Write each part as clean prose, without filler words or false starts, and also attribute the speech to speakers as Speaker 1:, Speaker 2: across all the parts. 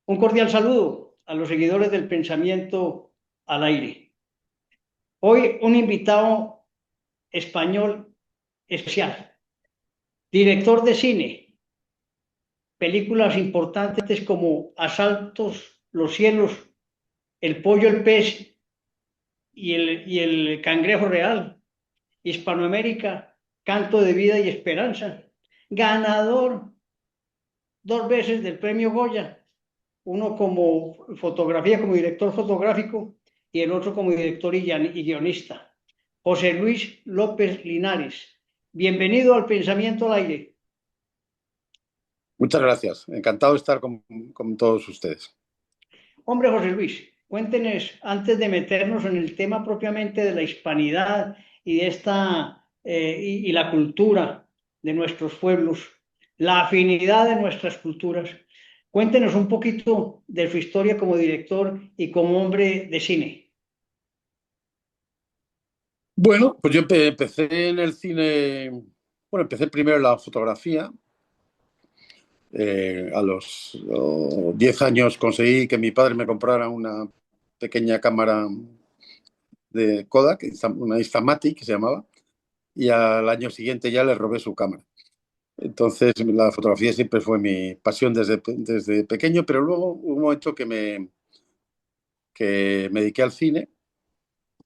Speaker 1: Un cordial saludo a los seguidores del pensamiento al aire. Hoy un invitado español especial, director de cine, películas importantes como Asaltos, Los cielos, El pollo, el pez y el cangrejo real, Hispanoamérica, Canto de vida y esperanza, ganador dos veces del premio Goya, uno como fotografía, como director fotográfico, y el otro como director y guionista. José Luis López Linares. Bienvenido al Pensamiento al Aire.
Speaker 2: Muchas gracias. Encantado de estar con todos ustedes.
Speaker 1: Hombre, José Luis, cuéntenos, antes de meternos en el tema propiamente de la hispanidad y de y la cultura de nuestros pueblos, la afinidad de nuestras culturas, cuéntenos un poquito de su historia como director y como hombre de cine.
Speaker 2: Bueno, pues yo empecé en el cine, bueno, empecé primero en la fotografía. A los 10 años conseguí que mi padre me comprara una pequeña cámara de Kodak, una Instamatic que se llamaba, y al año siguiente ya le robé su cámara. Entonces la fotografía siempre fue mi pasión desde pequeño, pero luego hubo un momento que me dediqué al cine.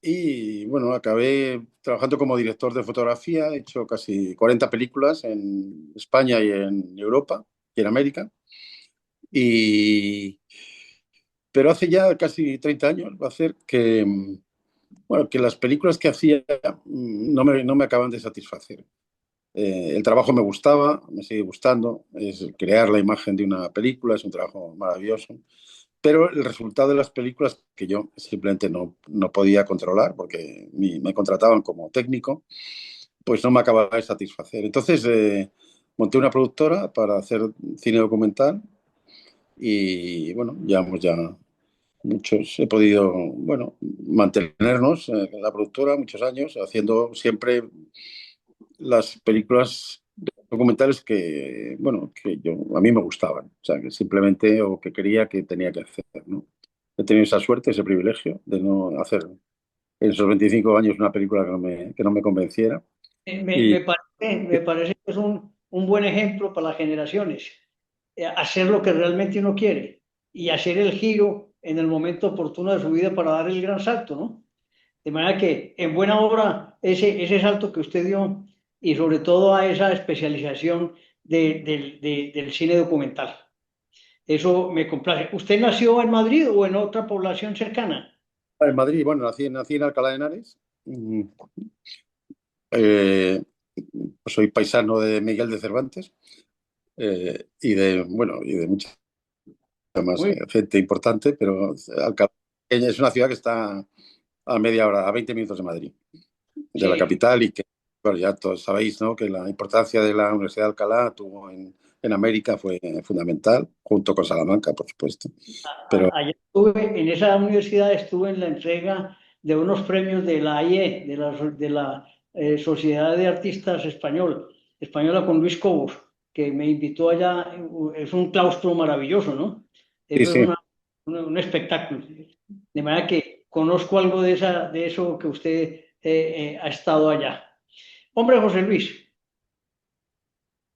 Speaker 2: Y bueno, acabé trabajando como director de fotografía, he hecho casi 40 películas en España y en Europa y en América. Y, pero hace ya casi 30 años va a ser bueno, que las películas que hacía no me acaban de satisfacer. El trabajo me gustaba, me sigue gustando, es crear la imagen de una película, es un trabajo maravilloso, pero el resultado de las películas que yo simplemente no podía controlar porque me contrataban como técnico, pues no me acababa de satisfacer. Entonces monté una productora para hacer cine documental y bueno, llevamos ya muchos, he podido, bueno, mantenernos en la productora muchos años, haciendo siempre las películas documentales que, bueno, a mí me gustaban, o sea, que simplemente o que quería que tenía que hacer, ¿no? He tenido esa suerte, ese privilegio de no hacer en esos 25 años una película que no me convenciera.
Speaker 1: Me,
Speaker 2: Y
Speaker 1: me parece, me parece que es un buen ejemplo para las generaciones. Hacer lo que realmente uno quiere y hacer el giro en el momento oportuno de su vida para dar el gran salto, ¿no? De manera que en buena obra ese salto que usted dio y sobre todo a esa especialización del cine documental. Eso me complace. ¿Usted nació en Madrid o en otra población cercana?
Speaker 2: en Madrid, bueno, nací en Alcalá de Henares. Eh, Soy paisano de Miguel de Cervantes y de mucha más
Speaker 1: Muy
Speaker 2: gente importante, pero Alcalá es una ciudad que está a media hora, a 20 minutos de Madrid, de la
Speaker 1: sí.
Speaker 2: capital, y que, bueno, ya todos sabéis, ¿no?, que la importancia de la Universidad de Alcalá tuvo en América fue fundamental, junto con Salamanca, por supuesto. Pero
Speaker 1: Allá estuve, en esa universidad estuve en la entrega de unos premios de la AIE, de la Sociedad de Artistas Española con Luis Cobos, que me invitó allá. Es un claustro maravilloso, ¿no?
Speaker 2: sí,
Speaker 1: Eso es
Speaker 2: sí.
Speaker 1: un espectáculo. De manera que conozco algo de eso que usted ha estado allá. Hombre, José Luis,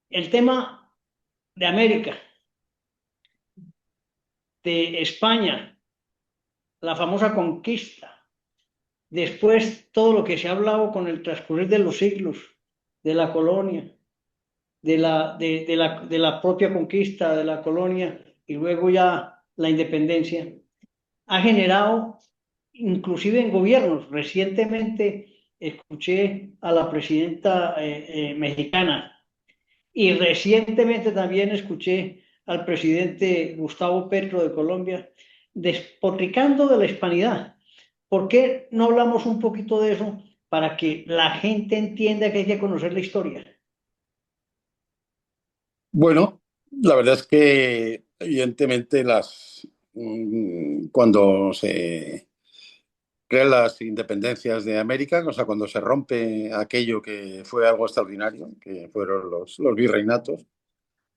Speaker 1: el tema de América, de España, la famosa conquista. Después, todo lo que se ha hablado con el transcurrir de los siglos, de la colonia, de la propia conquista de la colonia y luego ya la independencia, ha generado, inclusive en gobiernos. Recientemente escuché a la presidenta mexicana y recientemente también escuché al presidente Gustavo Petro de Colombia despotricando de la hispanidad. ¿Por qué no hablamos un poquito de eso para que la gente entienda que hay que conocer la historia?
Speaker 2: Bueno, la verdad es que evidentemente cuando se crean las independencias de América, o sea, cuando se rompe aquello que fue algo extraordinario, que fueron los virreinatos,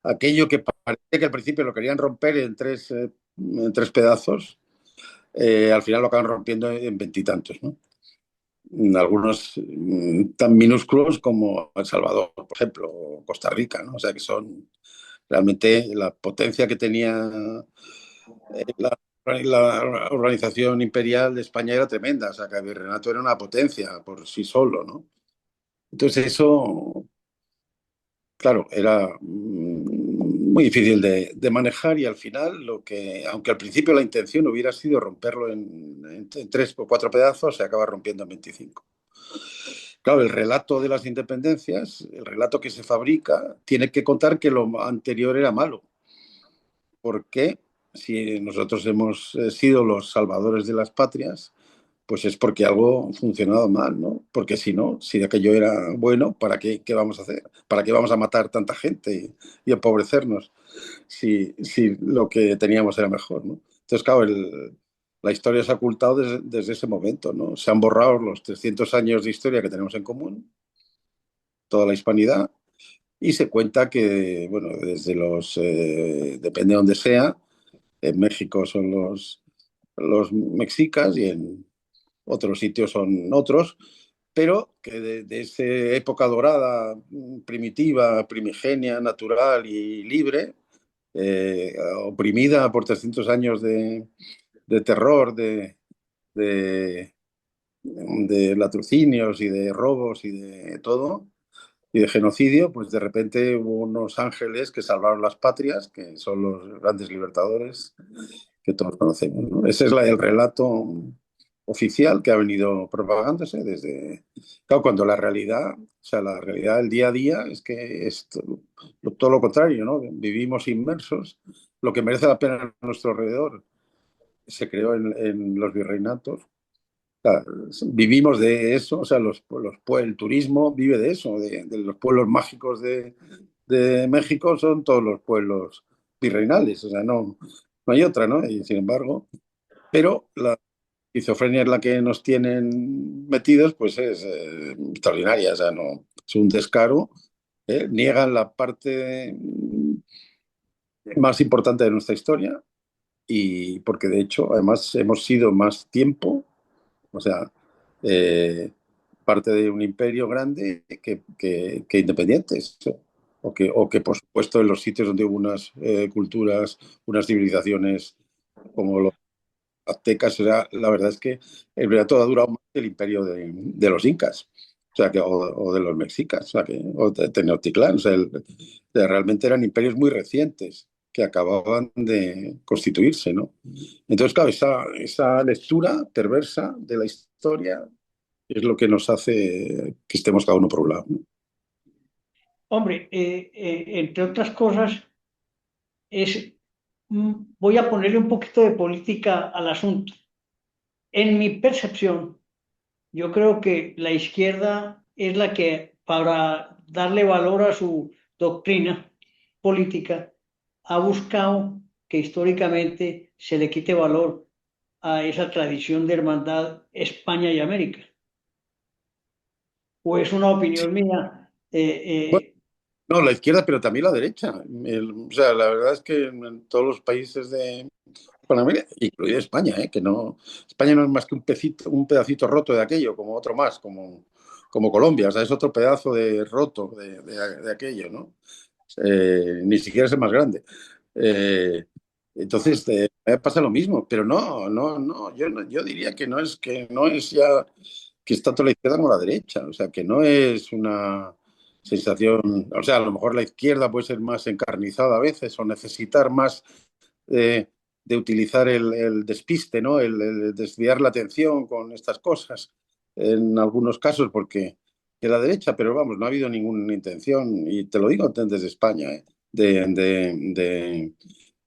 Speaker 2: aquello que parece que al principio lo querían romper en tres en tres pedazos, al final lo acaban rompiendo en veintitantos, ¿no? Algunos tan minúsculos como El Salvador, por ejemplo, o Costa Rica, ¿no? O sea, que son realmente la potencia que tenía la organización imperial de España era tremenda, o sea, que el virreinato era una potencia por sí solo, ¿no? Entonces eso, claro, era muy difícil de manejar y al final, aunque al principio la intención hubiera sido romperlo en tres o cuatro pedazos, se acaba rompiendo en 25. Claro, el relato de las independencias, el relato que se fabrica, tiene que contar que lo anterior era malo. Porque si nosotros hemos sido los salvadores de las patrias, pues es porque algo ha funcionado mal, ¿no? Porque si no, si aquello era bueno, ¿qué vamos a hacer? ¿Para qué vamos a matar tanta gente y empobrecernos si lo que teníamos era mejor, ¿no? Entonces, claro, la historia se ha ocultado desde ese momento, ¿no? Se han borrado los 300 años de historia que tenemos en común, toda la hispanidad, y se cuenta que, bueno, depende de donde sea, en México son los mexicas y en otros sitios son otros, pero que de esa época dorada, primitiva, primigenia, natural y libre, oprimida por 300 años de terror, de, de latrocinios y de robos y de todo, y de genocidio, pues de repente hubo unos ángeles que salvaron las patrias, que son los grandes libertadores que todos conocemos, ¿no? Ese es el relato oficial que ha venido propagándose desde... Claro, cuando la realidad, o sea, la realidad del día a día es que es todo lo contrario, ¿no? Vivimos inmersos, lo que merece la pena a nuestro alrededor se creó en los virreinatos. Sea, vivimos de eso, o sea, el turismo vive de eso, de los pueblos mágicos de México son todos los pueblos virreinales, o sea, no hay otra, ¿no? Y sin embargo, pero la esquizofrenia en la que nos tienen metidos, pues es extraordinaria, o sea, no, es un descaro, niegan la parte más importante de nuestra historia y porque de hecho, además, hemos sido más tiempo. O sea, eh, parte de un imperio grande que independientes. O que, por supuesto, en los sitios donde hubo unas culturas, unas civilizaciones como los aztecas, la verdad es que el relato ha durado más que el imperio de los incas. O sea, o de los mexicas, o de Tenochtitlán. Realmente eran imperios muy recientes que acababan de constituirse, ¿no? Entonces, claro, esa lectura perversa de la historia es lo que nos hace que estemos cada uno por un lado, ¿no?
Speaker 1: Hombre, entre otras cosas, voy a ponerle un poquito de política al asunto. En mi percepción, yo creo que la izquierda es la que, para darle valor a su doctrina política, ha buscado que históricamente se le quite valor a esa tradición de hermandad España y América. ¿O es una
Speaker 2: Sí,
Speaker 1: opinión mía?
Speaker 2: bueno, no, la izquierda, pero también la derecha. O sea, la verdad es que en todos los países de Hispanoamérica, incluida España, que no, España no es más que un pedacito roto de aquello, como otro más, como Colombia, o sea, es otro pedazo de roto de aquello, ¿no? Ni siquiera es el más grande. Eh, entonces, me pasa lo mismo, pero yo diría que no es ya que es tanto la izquierda como la derecha, o sea, que no es una sensación, o sea, a lo mejor la izquierda puede ser más encarnizada a veces o necesitar más de utilizar el despiste, ¿no? El desviar la atención con estas cosas en algunos casos, porque que la derecha, pero vamos, no ha habido ninguna intención, y te lo digo desde España, o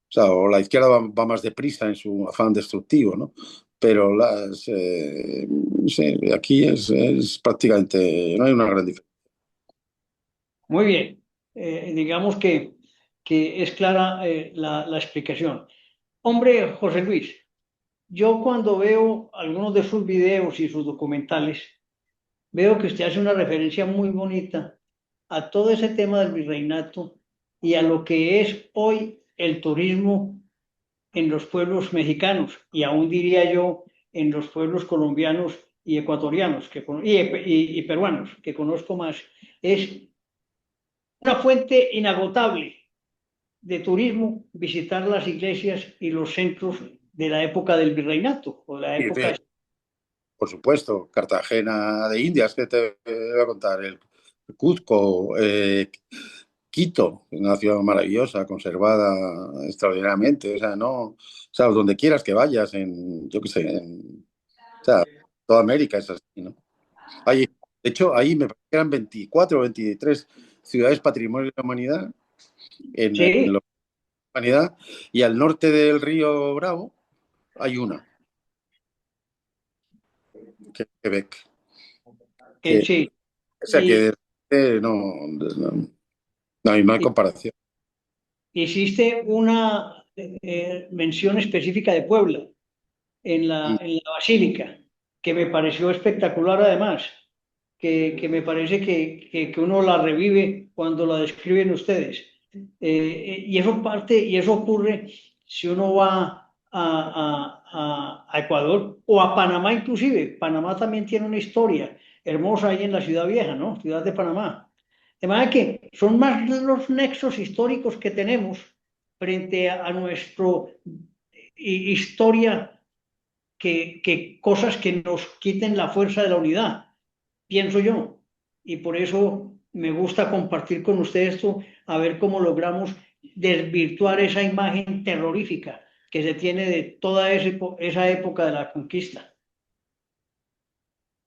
Speaker 2: sea, o la izquierda va más deprisa en su afán destructivo, ¿no? Pero sí, aquí es prácticamente, no hay una gran diferencia.
Speaker 1: Muy bien. Digamos que es clara la explicación. Hombre, José Luis, yo cuando veo algunos de sus videos y sus documentales, veo que usted hace una referencia muy bonita a todo ese tema del virreinato y a lo que es hoy el turismo en los pueblos mexicanos y aún diría yo en los pueblos colombianos y ecuatorianos y peruanos, que conozco más, es una fuente inagotable de turismo visitar las iglesias y los centros de la época del virreinato o de la
Speaker 2: Y,
Speaker 1: época.
Speaker 2: por supuesto, Cartagena de Indias, que te voy a contar, el Cuzco, Quito, una ciudad maravillosa, conservada extraordinariamente, o sea, no, o sea, donde quieras que vayas, yo qué sé, o sea, toda América es así, ¿no? Hay, de hecho, ahí me parece que eran 24 o 23 ciudades patrimonio de la humanidad en
Speaker 1: Sí,
Speaker 2: la humanidad, y al norte del río Bravo hay una, que es Quebec,
Speaker 1: que
Speaker 2: que,
Speaker 1: sí.
Speaker 2: o sea,
Speaker 1: Y,
Speaker 2: que no hay
Speaker 1: y
Speaker 2: comparación.
Speaker 1: hiciste una mención específica de Puebla en la Basílica, que me pareció espectacular además, que me parece que uno la revive cuando la describen ustedes. Y eso parte, y eso ocurre si uno va a Ecuador o a Panamá inclusive. Panamá también tiene una historia hermosa ahí en la ciudad vieja, ¿no? Ciudad de Panamá. De manera que son más los nexos históricos que tenemos frente a nuestro historia que cosas que nos quiten la fuerza de la unidad, pienso yo. Y por eso me gusta compartir con ustedes esto, a ver cómo logramos desvirtuar esa imagen terrorífica que se tiene de toda esa época de la conquista.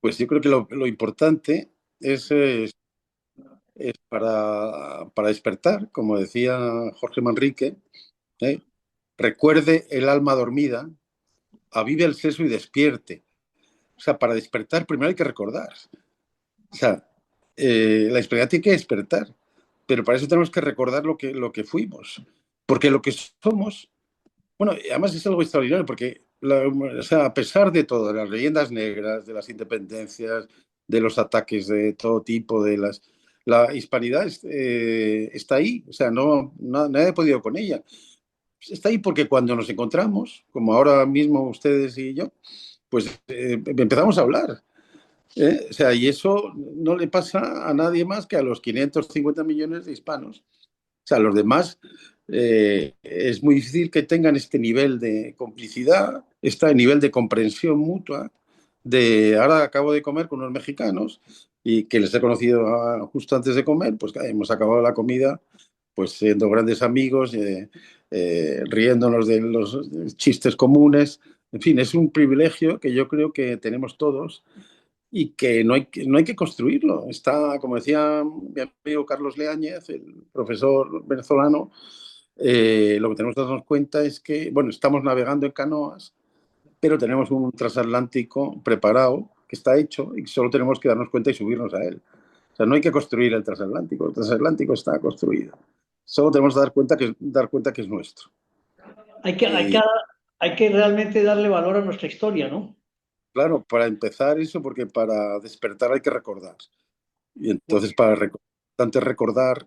Speaker 2: Pues yo creo que lo importante es para despertar, como decía Jorge Manrique, ¿eh? Recuerde el alma dormida, avive el seso y despierte. O sea, para despertar primero hay que recordar. O sea, la esperanza tiene que despertar, pero para eso tenemos que recordar lo que fuimos. Porque lo que somos, bueno, además es algo extraordinario, porque o sea, a pesar de todo, de las leyendas negras, de las independencias, de los ataques de todo tipo, la hispanidad está ahí, o sea, nadie ha podido con ella. Está ahí porque cuando nos encontramos, como ahora mismo ustedes y yo, pues empezamos a hablar. O sea, y eso no le pasa a nadie más que a los 550 millones de hispanos. O sea, los demás es muy difícil que tengan este nivel de complicidad, este nivel de comprensión mutua. Ahora acabo de comer con unos mexicanos y que les he conocido justo antes de comer, pues hemos acabado la comida pues siendo grandes amigos, riéndonos de los chistes comunes. En fin, es un privilegio que yo creo que tenemos todos y que no hay que construirlo. Está, como decía mi amigo Carlos Leáñez, el profesor venezolano, lo que tenemos que darnos cuenta es que, bueno, estamos navegando en canoas, pero tenemos un transatlántico preparado, que está hecho, y solo tenemos que darnos cuenta y subirnos a él. O sea, no hay que construir el transatlántico está construido. Solo tenemos que dar cuenta que es nuestro.
Speaker 1: Hay que, hay que,
Speaker 2: Y
Speaker 1: hay que realmente darle valor a nuestra historia, ¿no?
Speaker 2: claro, para empezar eso, porque para despertar hay que recordar. Y entonces para antes recordar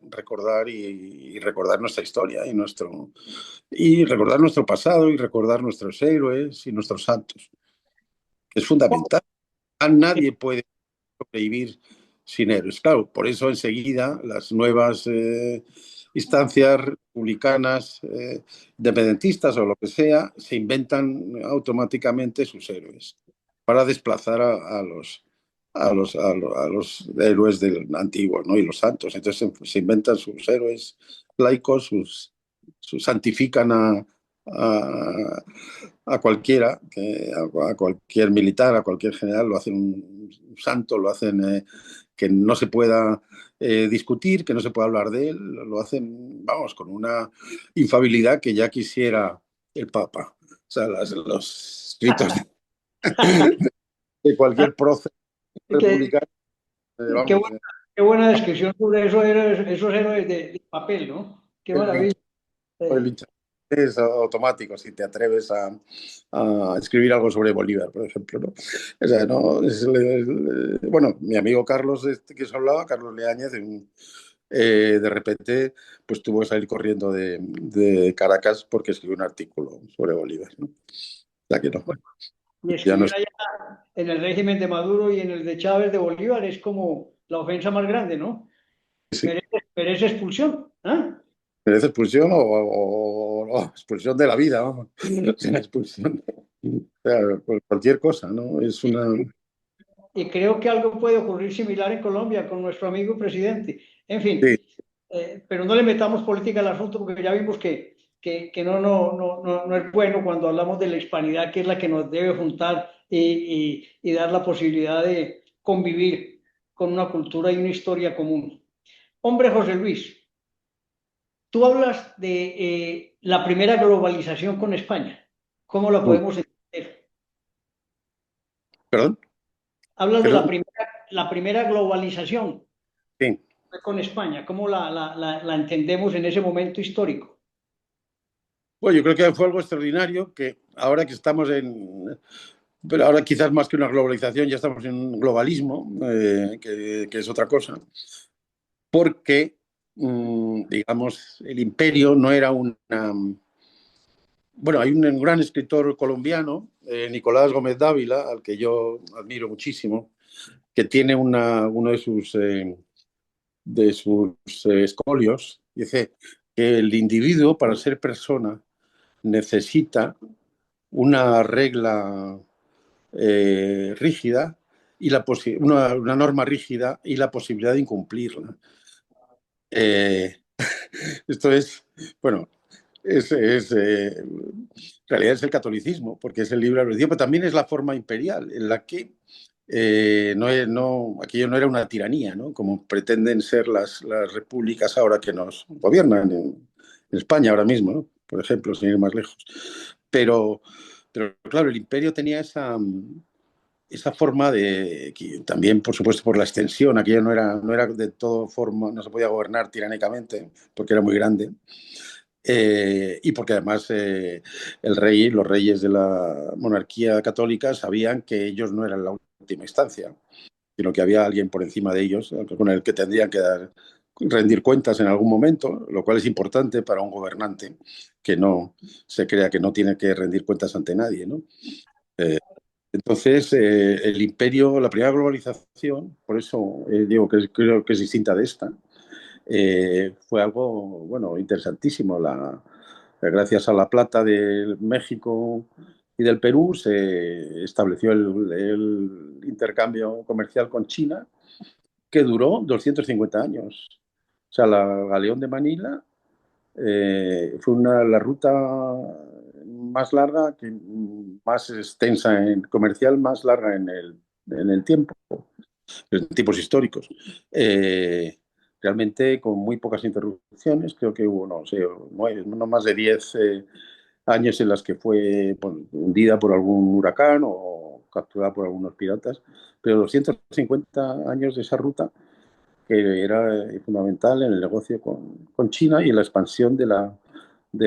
Speaker 2: y recordar nuestra historia y recordar nuestro pasado y recordar nuestros héroes y nuestros santos. Es fundamental. A nadie puede sobrevivir sin héroes. Claro, por eso enseguida las nuevas instancias republicanas, independentistas o lo que sea, se inventan automáticamente sus héroes para desplazar a los héroes del antiguo, ¿no? Y los santos. Entonces se inventan sus héroes laicos, santifican a, a cualquiera, a cualquier militar, a cualquier general, lo hacen un santo, lo hacen que no se pueda discutir, que no se pueda hablar de él, lo hacen, vamos, con una infabilidad que ya quisiera el Papa. O sea, los escritos de cualquier prócer
Speaker 1: Qué,
Speaker 2: republicano,
Speaker 1: qué
Speaker 2: vamos,
Speaker 1: buena, qué buena descripción sobre esos héroes de papel, ¿no? Qué
Speaker 2: el
Speaker 1: maravilla.
Speaker 2: el
Speaker 1: Eh,
Speaker 2: linchamiento es automático si te atreves a escribir algo sobre Bolívar, por ejemplo, ¿no? O sea, no, bueno, mi amigo Carlos, este que os hablaba, Carlos Leáñez, de repente pues tuvo que salir corriendo de Caracas porque escribió un artículo sobre Bolívar, ¿no? O sea que no,
Speaker 1: Bueno, y
Speaker 2: ya no
Speaker 1: escribir allá en el régimen de Maduro y en el de Chávez de Bolívar es como la ofensa más grande, ¿no?
Speaker 2: sí,
Speaker 1: Merece expulsión. ¿Ah?
Speaker 2: merece expulsión o expulsión de la vida, vamos. Sin expulsión. O sea, por cualquier cosa, ¿no? Es una...
Speaker 1: Y creo que algo puede ocurrir similar en Colombia con nuestro amigo presidente. En fin,
Speaker 2: Sí,
Speaker 1: pero no le metamos política al asunto porque ya vimos que no es bueno cuando hablamos de la hispanidad, que es la que nos debe juntar y dar la posibilidad de convivir con una cultura y una historia común. Hombre, José Luis, tú hablas de la primera globalización con España. ¿Cómo la podemos entender?
Speaker 2: perdón,
Speaker 1: Hablas de
Speaker 2: perdón,
Speaker 1: la primera globalización
Speaker 2: sí.
Speaker 1: con España. ¿Cómo la entendemos en ese momento histórico?
Speaker 2: Bueno, yo creo que fue algo extraordinario que ahora que estamos en, pero ahora quizás más que una globalización, ya estamos en un globalismo, que es otra cosa, porque, digamos, el imperio no era una... Bueno, hay un gran escritor colombiano, Nicolás Gómez Dávila, al que yo admiro muchísimo, que tiene uno de sus escolios, dice que el individuo para ser persona necesita una regla rígida y una norma rígida y la posibilidad de incumplirla. Eh, esto es, bueno, en realidad es el catolicismo, porque es el libre albedrío, pero también es la forma imperial, en la que aquello no era una tiranía, ¿no? Como pretenden ser las repúblicas ahora que nos gobiernan en España ahora mismo, ¿no? Por ejemplo, sin ir más lejos. Pero, pero claro, el imperio tenía esa forma de, que también por supuesto por la extensión, aquello no era de todo forma, no se podía gobernar tiránicamente porque era muy grande, y porque además los reyes de la monarquía católica sabían que ellos no eran la última instancia, sino que había alguien por encima de ellos con el que tendrían que rendir cuentas en algún momento, lo cual es importante para un gobernante que no se crea que no tiene que rendir cuentas ante nadie, ¿no? Entonces, el imperio, la primera globalización, por eso digo que creo que es distinta de esta, fue algo, bueno, interesantísimo. Gracias a la plata de México y del Perú se estableció el intercambio comercial con China, que duró 250 años. O sea, la Galeón de Manila fue la ruta más larga, más extensa en comercial, más larga en el tiempo, en tiempos históricos. Eh, Realmente con muy pocas interrupciones, creo que hubo, no sé, no más de 10 años en las que fue hundida por algún huracán o capturada por algunos piratas, pero 250 años de esa ruta que era fundamental en el negocio con China y en la expansión de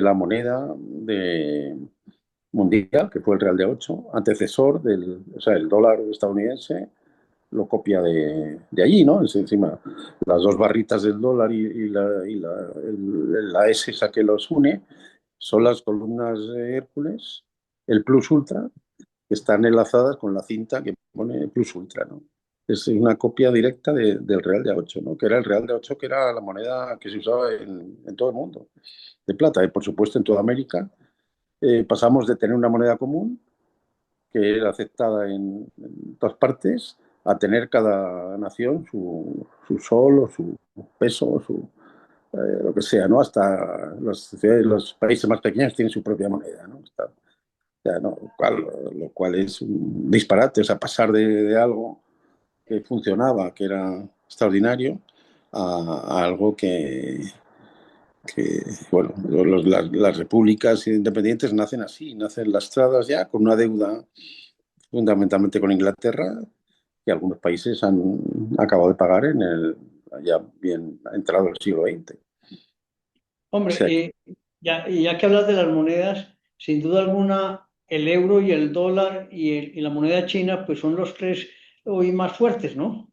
Speaker 2: la moneda mundial, que fue el Real de 8, antecesor o sea, el dólar estadounidense lo copia de allí, ¿no? Es encima las dos barritas del dólar y la S esa que los une son las columnas de Hércules, el Plus Ultra, que están enlazadas con la cinta que pone Plus Ultra, ¿no? Es una copia directa del Real de A8, ¿no? Que era el Real de A8, que era la moneda que se usaba en todo el mundo, de plata, y por supuesto en toda América. Pasamos de tener una moneda común, que era aceptada en todas partes, a tener cada nación su sol o su peso o lo que sea, ¿no? Hasta los países más pequeños tienen su propia moneda, ¿no? Ya, ¿no? Lo cual es un disparate, o sea, pasar de algo que funcionaba, que era extraordinario, a algo que, bueno, las repúblicas independientes nacen así, nacen lastradas ya con una deuda fundamentalmente con Inglaterra, que algunos países han acabado de pagar ya bien entrado el siglo XX. O
Speaker 1: Hombre,
Speaker 2: sea,
Speaker 1: ya que hablas de las monedas, sin duda alguna, el euro y el dólar y la moneda china, pues son los tres hoy más fuertes, ¿no?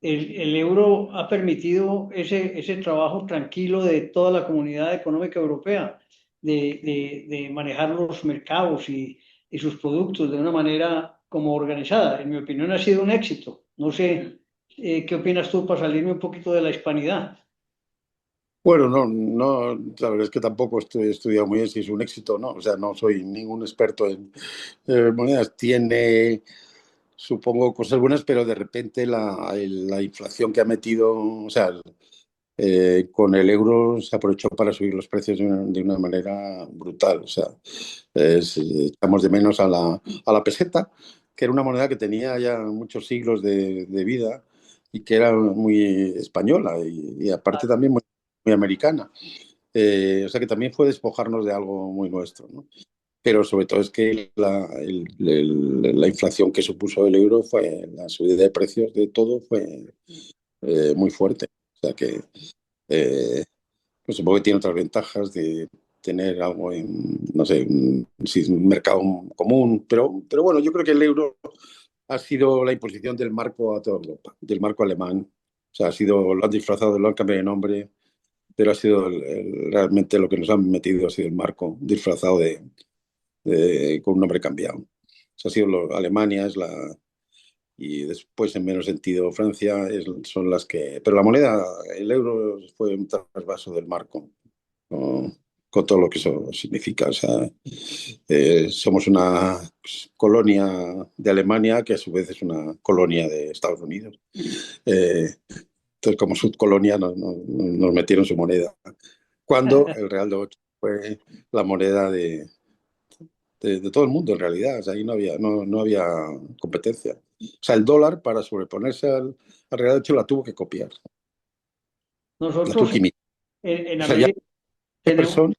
Speaker 1: el euro ha permitido ese trabajo tranquilo de toda la comunidad económica europea, de manejar los mercados y sus productos de una manera como organizada. En mi opinión ha sido un éxito. No sé, ¿qué opinas tú para salirme un poquito de la hispanidad?
Speaker 2: Bueno, la verdad es que tampoco he estudiado muy bien si es un éxito o no. O sea, no soy ningún experto en monedas. Tiene, supongo, cosas buenas, pero de repente la inflación que ha metido, o sea, con el euro se aprovechó para subir los precios de una manera brutal. O sea, echamos de menos a a la peseta, que era una moneda que tenía ya muchos siglos de vida y que era muy española y aparte también muy americana. O sea que también fue despojarnos de algo muy nuestro, ¿no? Pero sobre todo es que la inflación que supuso el euro fue, la subida de precios de todo fue muy fuerte. O sea que pues supongo que tiene otras ventajas de tener algo en, no sé, si es un mercado común, pero bueno, yo creo que el euro ha sido la imposición del marco a toda Europa, del marco alemán. O sea, ha sido, lo han disfrazado, lo han cambiado de nombre, pero ha sido realmente lo que nos han metido, ha sido el marco disfrazado con un nombre cambiado. O sea, ha sido Alemania, es la, y después en menos sentido Francia, son las que... Pero la moneda, el euro fue un trasvaso del marco, ¿no? Con todo lo que eso significa. O sea, somos una colonia de Alemania que a su vez es una colonia de Estados Unidos. Eh, entonces, como subcolonia nos metieron su moneda. Cuando el Real de 8 fue la moneda de todo el mundo en realidad. O sea, ahí no había competencia. O sea, el dólar para sobreponerse al Real de 8 la tuvo que copiar, la tuvo
Speaker 1: Nosotros
Speaker 2: que imitar.
Speaker 1: en
Speaker 2: O sea, ya
Speaker 1: América tenemos,
Speaker 2: Jefferson,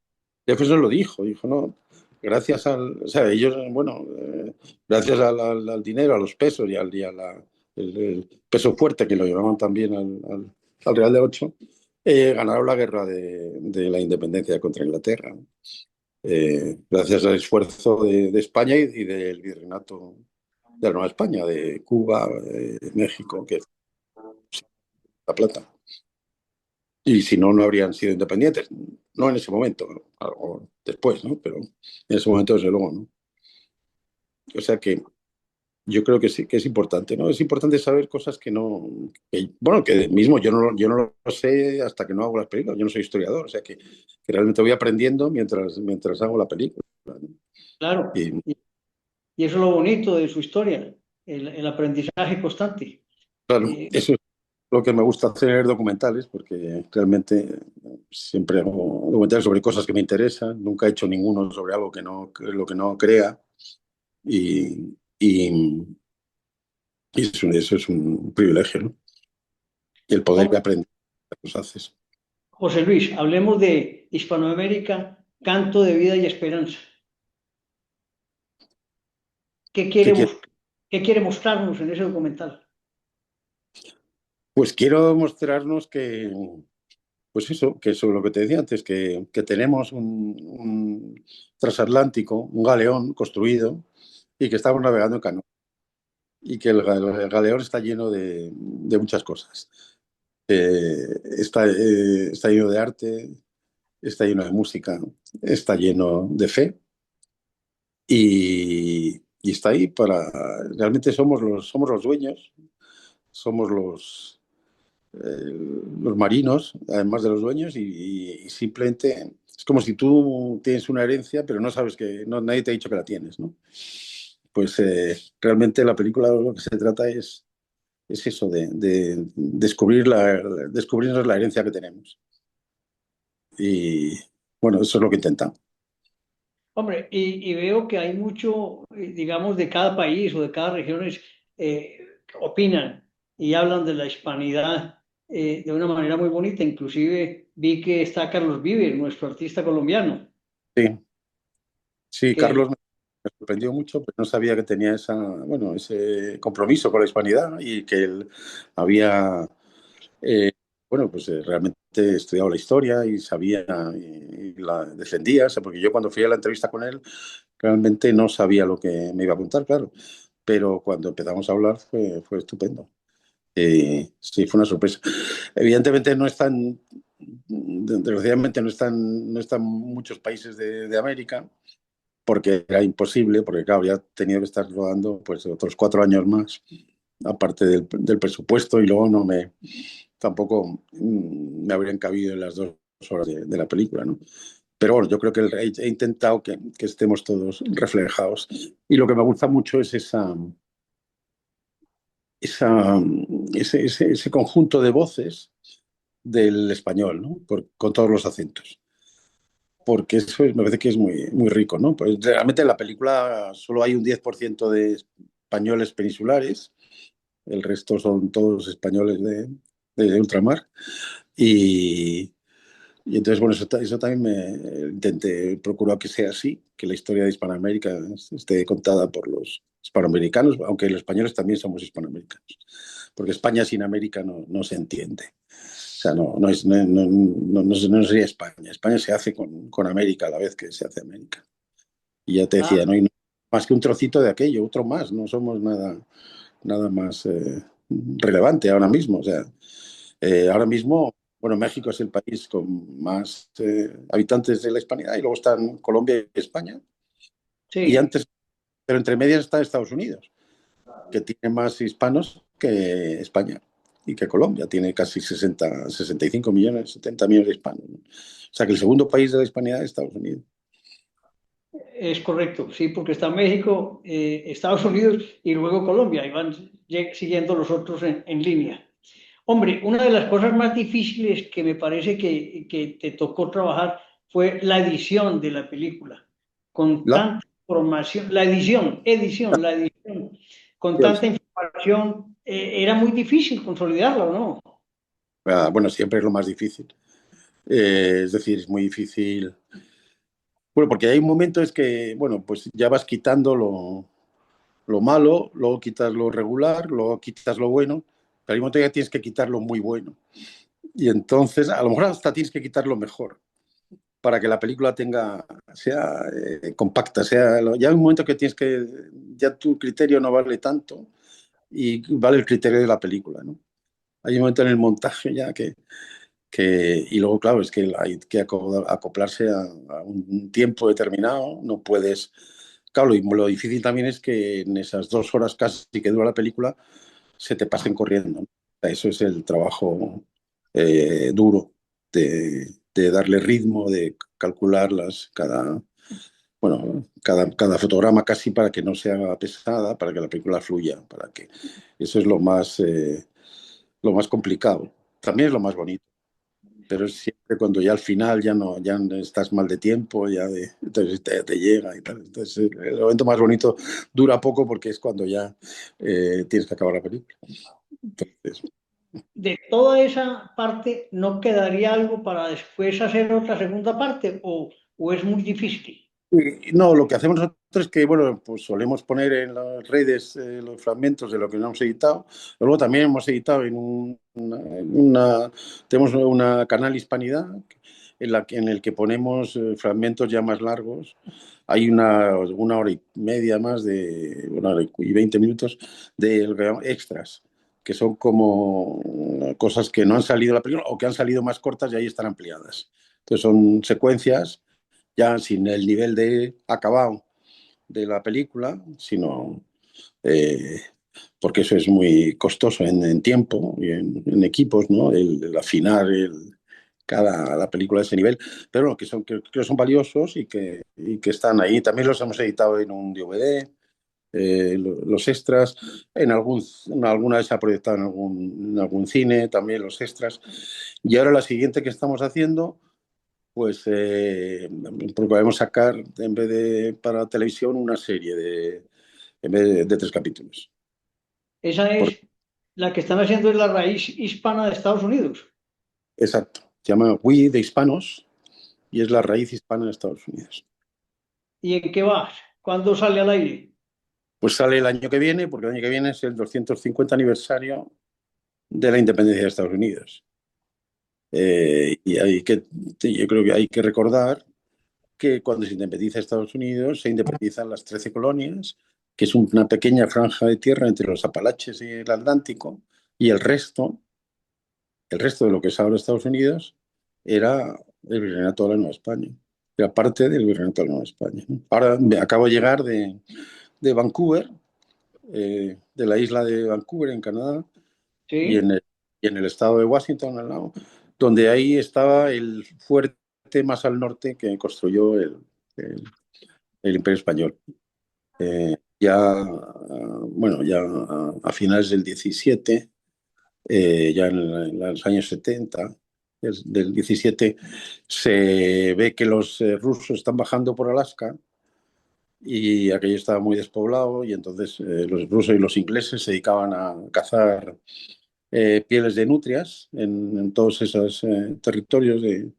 Speaker 2: Jefferson lo dijo, no, gracias al, o sea, ellos, bueno, gracias al dinero, a los pesos el peso fuerte que lo llevaban también al Real de 8, ganaron la guerra de la independencia contra Inglaterra, gracias al esfuerzo de España y del virreinato de la Nueva España, de Cuba, México, que es La Plata. Y si no, no habrían sido independientes. No en ese momento, algo después, ¿no? Pero en ese momento, desde luego, ¿no? O sea que yo creo que sí, que es importante, ¿no? Es importante saber cosas que no, bueno, que mismo yo no lo sé hasta que no hago las películas. Yo no soy historiador, o sea que realmente voy aprendiendo mientras hago la película, ¿no?
Speaker 1: claro,
Speaker 2: Y
Speaker 1: y eso es lo bonito de su historia, el aprendizaje constante.
Speaker 2: claro,
Speaker 1: Eh,
Speaker 2: eso es lo que me gusta hacer documentales, porque realmente siempre hago documentales sobre cosas que me interesan. Nunca he hecho ninguno sobre algo lo que no crea. Y eso es un privilegio, ¿no? Y el poder
Speaker 1: Hombre,
Speaker 2: aprender los haces.
Speaker 1: José Luis, hablemos de Hispanoamérica, canto de vida y esperanza. ¿Qué
Speaker 2: ¿Qué
Speaker 1: quiere,
Speaker 2: quiero?
Speaker 1: qué quiere mostrarnos en ese documental?
Speaker 2: Pues quiero mostrarnos que, pues eso es lo que te decía antes, que tenemos un transatlántico, un galeón construido y que estamos navegando en canoa. Y que el galeón está lleno de muchas cosas. Está lleno de arte, está lleno de música, está lleno de fe y está ahí para... Realmente somos los dueños, somos los marinos, además de los dueños, y simplemente es como si tú tienes una herencia, pero no sabes que nadie te ha dicho que la tienes, ¿no? Pues realmente la película lo que se trata es eso, de descubrir descubrirnos la herencia que tenemos. Y bueno, eso es lo que intentamos.
Speaker 1: Hombre, y veo que hay mucho, digamos, de cada país o de cada región opinan y hablan de la hispanidad de una manera muy bonita. Inclusive vi que está Carlos Vives, nuestro artista colombiano,
Speaker 2: Sí, sí,
Speaker 1: que
Speaker 2: Carlos me sorprendió mucho, pero no sabía que tenía bueno, ese compromiso con la hispanidad y que él había, eh, bueno, pues realmente estudiado la historia y sabía y la defendía, o sea, porque yo cuando fui a la entrevista con él realmente no sabía lo que me iba a contar, claro, pero cuando empezamos a hablar fue estupendo. Sí, fue una sorpresa. Evidentemente no están, desgraciadamente no están muchos países de América, porque era imposible, porque claro, habría tenido que estar rodando pues otros 4 años más, aparte del presupuesto, y luego tampoco me habrían cabido en las 2 horas de la película, ¿no? Pero bueno, yo creo que he intentado que estemos todos reflejados. Y lo que me gusta mucho es esa, ese conjunto de voces del español, ¿no? Con todos los acentos. Porque me parece que es muy rico, ¿no? Pues realmente en la película solo hay un 10% de españoles peninsulares, el resto son todos españoles de ultramar. Y, y entonces, bueno, eso también intenté, procurar que sea así, que la historia de Hispanoamérica esté contada por los hispanoamericanos, aunque los españoles también somos hispanoamericanos, porque España sin América no se entiende. O sea, no sería España. España se hace con América a la vez que se hace América. Y ya te decía,
Speaker 1: Ah,
Speaker 2: no hay más que un trocito de aquello, otro más, no somos nada más relevante ahora mismo. O sea, ahora mismo, bueno, México es el país con más habitantes de la hispanidad y luego están Colombia y España. Y
Speaker 1: sí.
Speaker 2: antes, pero entre medias está Estados Unidos, que tiene más hispanos que España y que Colombia. Tiene casi 65 millones, 70 millones de hispanos, ¿no? O sea que el segundo país de la hispanidad es Estados Unidos.
Speaker 1: Es correcto, sí, porque está México, Estados Unidos y luego Colombia, y van siguiendo los otros en línea. Hombre, una de las cosas más difíciles que me parece que te tocó trabajar fue la edición de la película, con
Speaker 2: La,
Speaker 1: tanta información, la edición, con tanta información, era muy difícil consolidarlo, ¿no?
Speaker 2: bueno, siempre es lo más difícil. Es decir, es muy difícil. Bueno, porque hay momentos que, bueno, pues ya vas quitando lo malo, luego quitas lo regular, luego quitas lo bueno, pero hay un momento que ya tienes que quitar lo muy bueno. Y entonces, a lo mejor hasta tienes que quitar lo mejor para que la película sea compacta, ya hay un momento que ya tu criterio no vale tanto y vale el criterio de la película, ¿no? Hay un momento en el montaje ya y luego, claro, es que hay que acoplarse a un tiempo determinado, no puedes. Claro, y lo difícil también es que en esas 2 horas casi que dura la película se te pasen corriendo, ¿no? O sea, eso es el trabajo duro de darle ritmo, de calcular cada fotograma casi para que no se haga pesada, para que la película fluya, eso es lo más complicado. También es lo más bonito, pero es siempre cuando ya al final ya no estás mal de tiempo, entonces te llega y tal. Entonces el momento más bonito dura poco porque es cuando ya tienes que acabar la película. Entonces,
Speaker 1: De toda esa parte, ¿no quedaría algo para después hacer otra segunda parte o es muy difícil?
Speaker 2: no, lo que hacemos nosotros es que, bueno, pues solemos poner en las redes los fragmentos de lo que no hemos editado. Luego también hemos editado tenemos una canal Hispanidad en el que ponemos fragmentos ya más largos. Hay una hora y media más una hora y 20 minutos de lo que llamamos extras, que son como cosas que no han salido de la película o que han salido más cortas y ahí están ampliadas. Entonces son secuencias ya sin el nivel de acabado de la película, sino eh, porque eso es muy costoso en tiempo y en equipos, ¿no? El afinar la película a ese nivel, pero bueno, creo que son valiosos y que están ahí. También los hemos editado en un DVD, los extras, alguna vez se ha proyectado en algún cine, también los extras. Y ahora la siguiente que estamos haciendo pues procuraremos sacar, en vez de para televisión, una serie en vez de 3 capítulos.
Speaker 1: Esa
Speaker 2: Por-
Speaker 1: es la que están haciendo, es la raíz hispana de Estados Unidos.
Speaker 2: exacto. Se llama We de Hispanos y es la raíz hispana de Estados Unidos.
Speaker 1: ¿Y en qué va? ¿Cuándo sale al aire?
Speaker 2: Pues sale el año que viene, porque el año que viene es el 250 aniversario de la independencia de Estados Unidos. Yo creo que hay que recordar que cuando se independiza Estados Unidos, se independizan las 13 colonias, que es una pequeña franja de tierra entre los Apalaches y el Atlántico, Y el resto de lo que es ahora Estados Unidos, era el Virreinato de la Nueva España. Era parte del Virreinato de la Nueva España, ¿no? Ahora acabo de llegar de Vancouver, de la isla de Vancouver, en Canadá, y
Speaker 1: ¿sí?
Speaker 2: y en el estado de Washington, al lado, donde ahí estaba el fuerte más al norte que construyó el Imperio Español. Ya, bueno, ya a finales del 17, ya en los años 70 del 17, se ve que los rusos están bajando por Alaska y aquello estaba muy despoblado y entonces los rusos y los ingleses se dedicaban a cazar pieles de nutrias en todos esos territorios de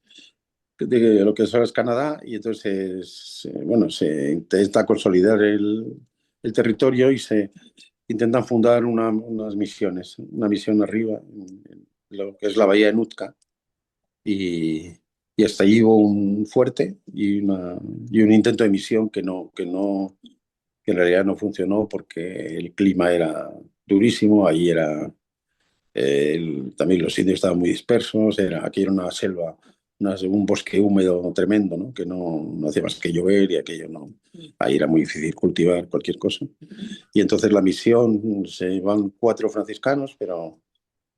Speaker 2: lo que es ahora es Canadá y entonces, bueno, se intenta consolidar el territorio y se intentan fundar unas misiones, una misión arriba, en lo que es la bahía de Nootka, y, y hasta allí hubo un fuerte y un intento de misión que en realidad no funcionó porque el clima era durísimo, allí era, también los sitios estaban muy dispersos, aquí era una selva, un bosque húmedo tremendo, ¿no? Que no hacía más que llover y aquello no, ahí era muy difícil cultivar cualquier cosa. Y entonces la misión, se van 4 franciscanos, pero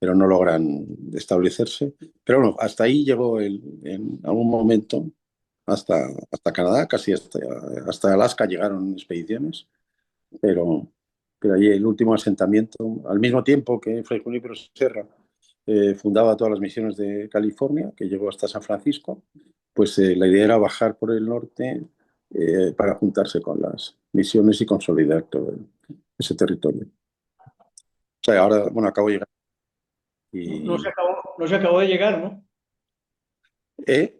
Speaker 2: no logran establecerse. Pero bueno, hasta ahí llegó en algún momento, hasta Canadá, casi hasta Alaska llegaron expediciones, pero, pero allí el último asentamiento, al mismo tiempo que Fray Junípero Serra fundaba todas las misiones de California, que llegó hasta San Francisco, pues la idea era bajar por el norte para juntarse con las misiones y consolidar todo ese territorio. O sea, ahora, bueno, acabo de llegar
Speaker 1: No se
Speaker 2: y...
Speaker 1: acabó, no se acabó de llegar, ¿no?
Speaker 2: ¿Eh?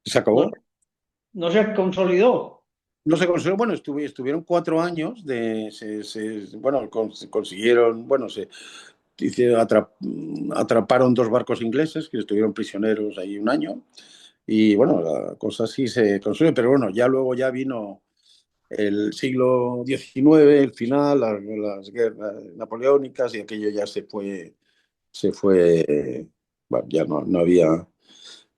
Speaker 2: ¿Se
Speaker 1: No,
Speaker 2: acabó?
Speaker 1: no se consolidó.
Speaker 2: No se consiguió, bueno, estuvieron 4 años bueno, consiguieron, bueno, atraparon 2 barcos ingleses que estuvieron prisioneros ahí un año y bueno, la cosa sí se construyó, pero bueno, ya luego ya vino el siglo XIX, el final, las guerras napoleónicas y aquello ya bueno, ya no había.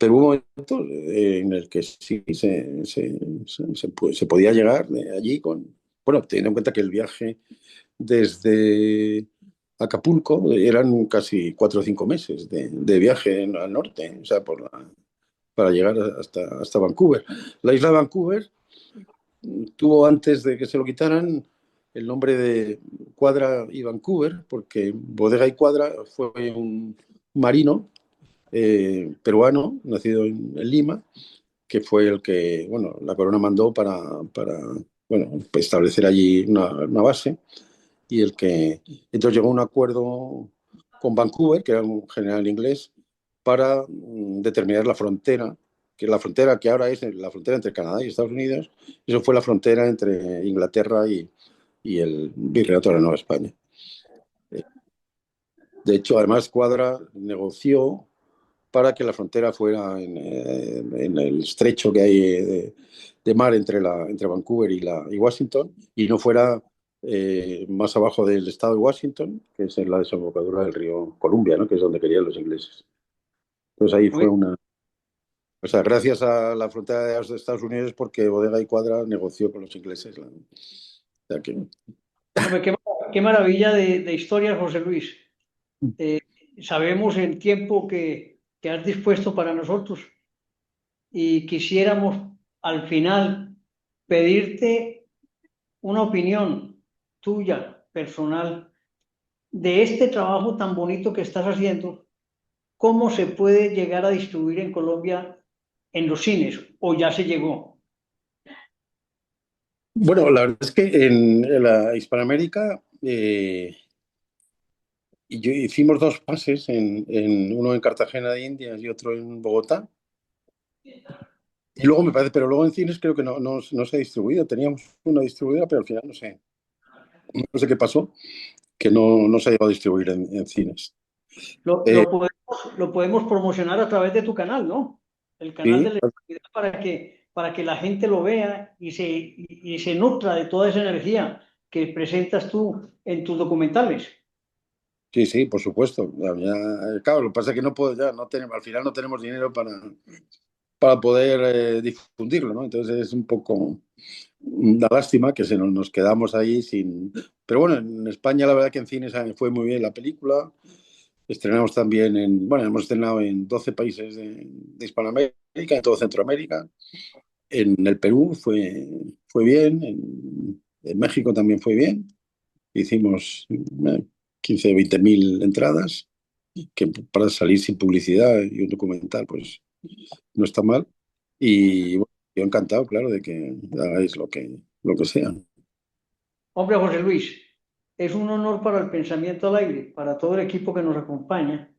Speaker 2: Pero hubo un momento en el que sí se podía llegar de allí bueno, teniendo en cuenta que el viaje desde Acapulco eran casi 4 o 5 meses de viaje al norte, o sea, para llegar hasta Vancouver. La isla de Vancouver tuvo, antes de que se lo quitaran, el nombre de Cuadra y Vancouver, porque Bodega y Cuadra fue un marino peruano, nacido en Lima, que fue el que, bueno, la corona mandó para bueno, establecer allí una base, y entonces llegó a un acuerdo con Vancouver, que era un general inglés, para determinar la frontera, que la frontera que ahora es la frontera entre Canadá y Estados Unidos, eso fue la frontera entre Inglaterra y el Virreinato de la Nueva España. De hecho, además, Cuadra negoció para que la frontera fuera en el estrecho que hay de mar entre Vancouver y Washington, y no fuera más abajo del estado de Washington, que es en la desembocadura del río Columbia, ¿no? Que es donde querían los ingleses. Entonces ahí
Speaker 1: Muy,
Speaker 2: fue una... O sea, gracias a la frontera de Estados Unidos, porque Bodega y Cuadra negoció con los ingleses. O sea que...
Speaker 1: hombre, qué maravilla de historia, José Luis. Eh, Sabemos el tiempo que has dispuesto para nosotros y quisiéramos al final pedirte una opinión tuya, personal, de este trabajo tan bonito que estás haciendo. ¿Cómo se puede llegar a distribuir en Colombia en los cines? ¿O ya se llegó?
Speaker 2: Bueno, la verdad es que en la Hispanoamérica hicimos 2 pases, uno en Cartagena de Indias y otro en Bogotá. Y luego me parece, pero luego en cines creo que no se ha distribuido. Teníamos una distribuidora, pero al final no sé qué pasó, que no se ha llegado a distribuir en cines.
Speaker 1: Lo,
Speaker 2: Eh,
Speaker 1: lo podemos, lo podemos promocionar a través de tu canal, ¿no? El canal de
Speaker 2: sí,
Speaker 1: la Electricidad para que la gente lo vea y se nutra de toda esa energía que presentas tú en tus documentales.
Speaker 2: Sí, sí, por supuesto. Claro, lo que pasa es que no puedo, ya no tenemos, al final no tenemos dinero para poder difundirlo, ¿no? Entonces es un poco una lástima que nos quedamos ahí sin... Pero bueno, en España la verdad que en cines fue muy bien la película. Estrenamos también bueno, hemos estrenado en 12 países de Hispanoamérica, en todo Centroamérica. En el Perú fue bien, en México también fue bien. Hicimos 15, 20 mil entradas, que para salir sin publicidad y un documental, pues no está mal. Y bueno, yo encantado, claro, de que hagáis lo que sea.
Speaker 1: Hombre, José Luis, es un honor para el Pensamiento al Aire, para todo el equipo que nos acompaña,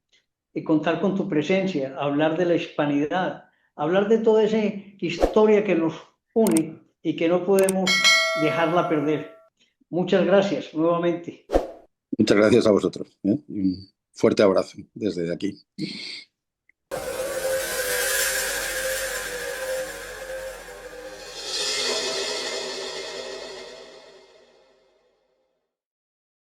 Speaker 1: y contar con tu presencia, hablar de la hispanidad, hablar de toda esa historia que nos une y que no podemos dejarla perder. Muchas gracias nuevamente.
Speaker 2: Muchas gracias a vosotros, ¿eh? Y un fuerte abrazo desde aquí.